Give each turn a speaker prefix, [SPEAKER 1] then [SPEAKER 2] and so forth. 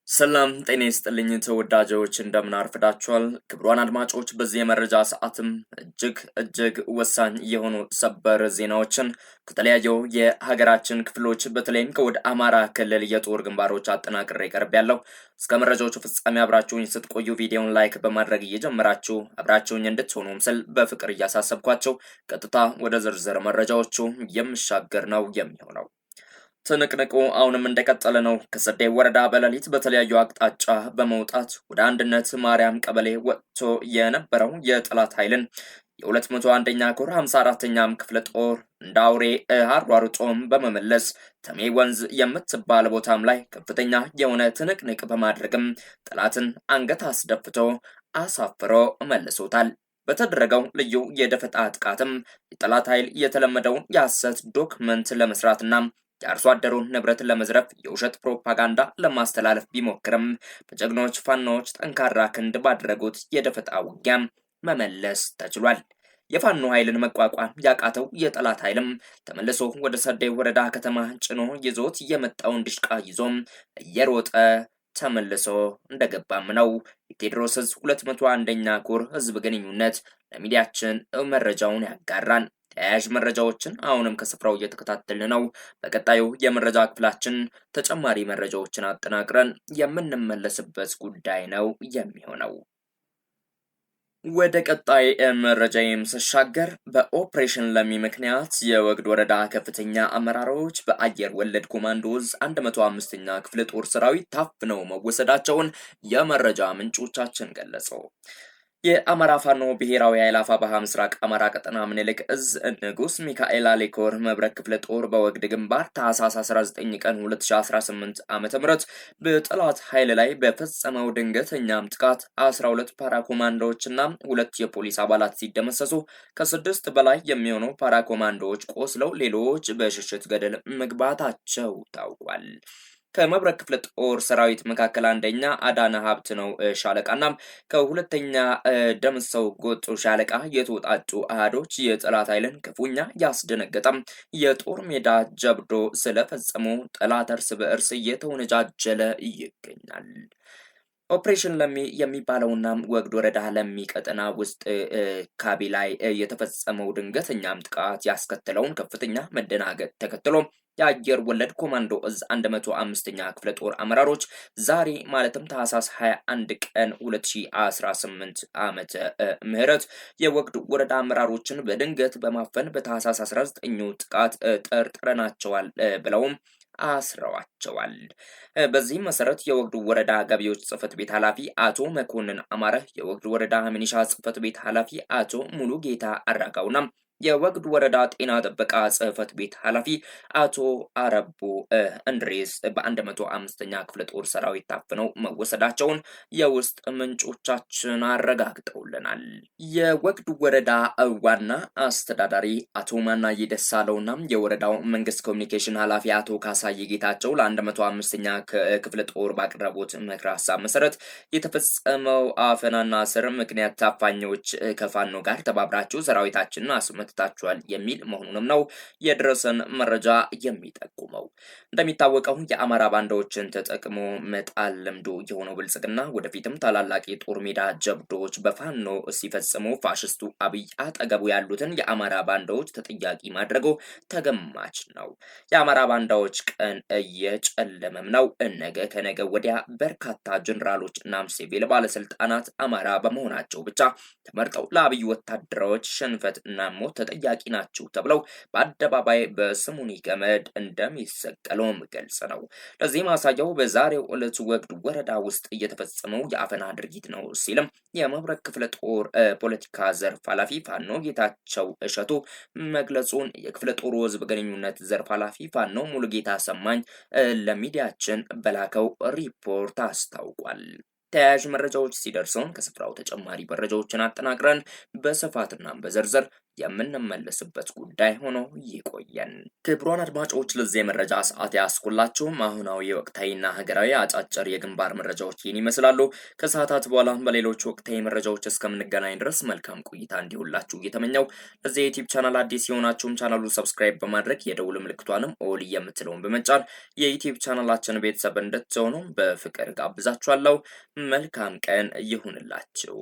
[SPEAKER 1] ሰላም ጤና ይስጥልኝ ተወዳጆች እንደምን አርፍዳችኋል። ክቡራን አድማጮች በዚህ የመረጃ ሰዓትም እጅግ ወሳኝ የሆኑ ሰበር ዜናዎችን ከተለያዩ የሀገራችን ክፍሎች በተለይም ከወደ አማራ ክልል የጦር ግንባሮች አጠናቅሬ ቀርቤያለሁ። እስከ መረጃዎቹ ፍጻሜ አብራችሁኝ ስትቆዩ ቪዲዮውን ላይክ በማድረግ እየጀመራችሁ አብራችሁኝ እንድትሆኑም ስል በፍቅር እያሳሰብኳቸው ቀጥታ ወደ ዝርዝር መረጃዎቹ የምሻገር ነው የሚሆነው። ትንቅንቁ አሁንም እንደቀጠለ ነው። ከሰዴ ወረዳ በሌሊት በተለያዩ አቅጣጫ በመውጣት ወደ አንድነት ማርያም ቀበሌ ወጥቶ የነበረው የጠላት ኃይልን የ201ኛ ኮር 54ኛም ክፍለ ጦር እንደ አውሬ አሯሩጦም በመመለስ ተሜ ወንዝ የምትባል ቦታም ላይ ከፍተኛ የሆነ ትንቅንቅ በማድረግም ጠላትን አንገት አስደፍቶ አሳፍሮ መልሶታል። በተደረገው ልዩ የደፈጣ ጥቃትም የጠላት ኃይል የተለመደውን የሐሰት ዶክመንት ለመስራትና የአርሶ አደሩን ንብረት ለመዝረፍ የውሸት ፕሮፓጋንዳ ለማስተላለፍ ቢሞክርም በጀግኖች ፋኖች ጠንካራ ክንድ ባደረጉት የደፈጣ ውጊያ መመለስ ተችሏል። የፋኖ ኃይልን መቋቋም ያቃተው የጠላት ኃይልም ተመልሶ ወደ ሰዴ ወረዳ ከተማ ጭኖ ይዞት የመጣውን ድሽቃ ይዞም እየሮጠ ተመልሶ እንደገባም ነው የቴዎድሮስ 201ኛ ኮር ህዝብ ግንኙነት ለሚዲያችን መረጃውን ያጋራን። ተያያዥ መረጃዎችን አሁንም ከስፍራው እየተከታተልን ነው። በቀጣዩ የመረጃ ክፍላችን ተጨማሪ መረጃዎችን አጠናቅረን የምንመለስበት ጉዳይ ነው የሚሆነው። ወደ ቀጣይ መረጃዬም ስሻገር በኦፕሬሽን ለሚ ምክንያት የወግድ ወረዳ ከፍተኛ አመራሮች በአየር ወለድ ኮማንዶዝ 105ኛ ክፍለ ጦር ሰራዊት ታፍነው መወሰዳቸውን የመረጃ ምንጮቻችን ገለጹ። የአማራ ፋኖ ብሔራዊ ኃይል አፋብኃ ምስራቅ አማራ ቀጠና ምኒልክ እዝ ንጉስ ሚካኤል አሌኮር መብረቅ ክፍለ ጦር በወግድ ግንባር ታህሳስ 19 ቀን 2018 ዓ.ም በጠላት ኃይል ላይ በፈጸመው ድንገተኛም ጥቃት 12 ፓራ ኮማንዶዎችና 2 የፖሊስ አባላት ሲደመሰሱ ከ6 በላይ የሚሆኑ ፓራ ኮማንዶዎች ቆስለው ሌሎች በሽሽት ገደል መግባታቸው ታውቋል። ከመብረቅ ክፍለ ጦር ሰራዊት መካከል አንደኛ አዳነ ሀብት ነው ሻለቃና ከሁለተኛ ደምሰው ጎጡ ሻለቃ የተወጣጡ አሃዶች የጠላት ኃይልን ክፉኛ ያስደነገጠም የጦር ሜዳ ጀብዶ ስለፈጸሙ ጠላት እርስ በእርስ እየተወነጃጀለ ይገኛል። ኦፕሬሽን ለሚ የሚባለውና ወግድ ወረዳ ለሚ ቀጠና ውስጥ ካቢ ላይ የተፈጸመው ድንገተኛም ጥቃት ያስከተለውን ከፍተኛ መደናገጥ ተከትሎ የአየር ወለድ ኮማንዶ እዝ 105ኛ ክፍለ ጦር አመራሮች ዛሬ ማለትም ታህሳስ 21 ቀን 2018 ዓመተ ምህረት የወግድ ወረዳ አመራሮችን በድንገት በማፈን በታህሳስ 19ኙ ጥቃት ጠርጥረናቸዋል ብለውም አስረዋቸዋል። በዚህም መሰረት የወግድ ወረዳ ገቢዎች ጽህፈት ቤት ኃላፊ አቶ መኮንን አማረ፣ የወግድ ወረዳ ሚኒሻ ጽህፈት ቤት ኃላፊ አቶ ሙሉ ጌታ አራጋውና የወግድ ወረዳ ጤና ጥበቃ ጽህፈት ቤት ኃላፊ አቶ አረቡ እንድሬስ በ105ኛ ክፍለ ጦር ሰራዊት ታፍነው መወሰዳቸውን የውስጥ ምንጮቻችን አረጋግጠውልናል። የወግድ ወረዳ ዋና አስተዳዳሪ አቶ ማናዬ ደሳለውና የወረዳው መንግስት ኮሚኒኬሽን ኃላፊ አቶ ካሳዬ ጌታቸው ለ105ኛ ክፍለ ጦር ባቀረቡት ምክረ ሀሳብ መሰረት የተፈጸመው አፈናና እስር ምክንያት ታፋኞች ከፋኖ ጋር ተባብራችሁ ሰራዊታችንን መትታችኋል የሚል መሆኑንም ነው የደረሰን መረጃ የሚጠቁመው። እንደሚታወቀው የአማራ ባንዳዎችን ተጠቅሞ መጣል ልምዱ የሆነው ብልጽግና ወደፊትም ታላላቅ የጦር ሜዳ ጀብዶች በፋኖ ሲፈጽሙ ፋሽስቱ አብይ አጠገቡ ያሉትን የአማራ ባንዳዎች ተጠያቂ ማድረጉ ተገማች ነው። የአማራ ባንዳዎች ቀን እየጨለመም ነው። ነገ ከነገ ወዲያ በርካታ ጀነራሎች እናም ሲቪል ባለስልጣናት አማራ በመሆናቸው ብቻ ተመርጠው ለአብይ ወታደሮች ሽንፈት እና ሞት ተጠያቂ ናቸው ተብለው በአደባባይ በስሙኒ ገመድ እንደሚሰቀሉም ግልጽ ነው። ለዚህ ማሳያው በዛሬው ዕለት ወግድ ወረዳ ውስጥ እየተፈጸመው የአፈና ድርጊት ነው ሲልም የመብረቅ ክፍለ ጦር ፖለቲካ ዘርፍ ኃላፊ ፋኖ ጌታቸው እሸቱ መግለጹን የክፍለ ጦሩ ህዝብ ግንኙነት ዘርፍ ኃላፊ ፋኖ ሙሉጌታ ሰማኝ ለሚዲያችን በላከው ሪፖርት አስታውቋል። ተያያዥ መረጃዎች ሲደርሱን ከስፍራው ተጨማሪ መረጃዎችን አጠናቅረን በስፋትና በዝርዝር የምንመለስበት ጉዳይ ሆኖ ይቆየን። ክቡራን አድማጮች ለዚህ የመረጃ ሰዓት ያስኩላችሁም አሁናዊ ወቅታዊና ሀገራዊ አጫጭር የግንባር መረጃዎች ይህን ይመስላሉ። ከሰዓታት በኋላ በሌሎች ወቅታዊ መረጃዎች እስከምንገናኝ ድረስ መልካም ቆይታ እንዲሁላችሁ እየተመኘው ለዚህ የዩቲዩብ ቻናል አዲስ የሆናችሁም ቻናሉን ሰብስክራይብ በማድረግ የደውል ምልክቷንም ኦል የምትለውን በመጫን የዩቲዩብ ቻናላችን ቤተሰብ እንድትሆኑ በፍቅር ጋብዛችኋለሁ። መልካም ቀን ይሁንላችሁ።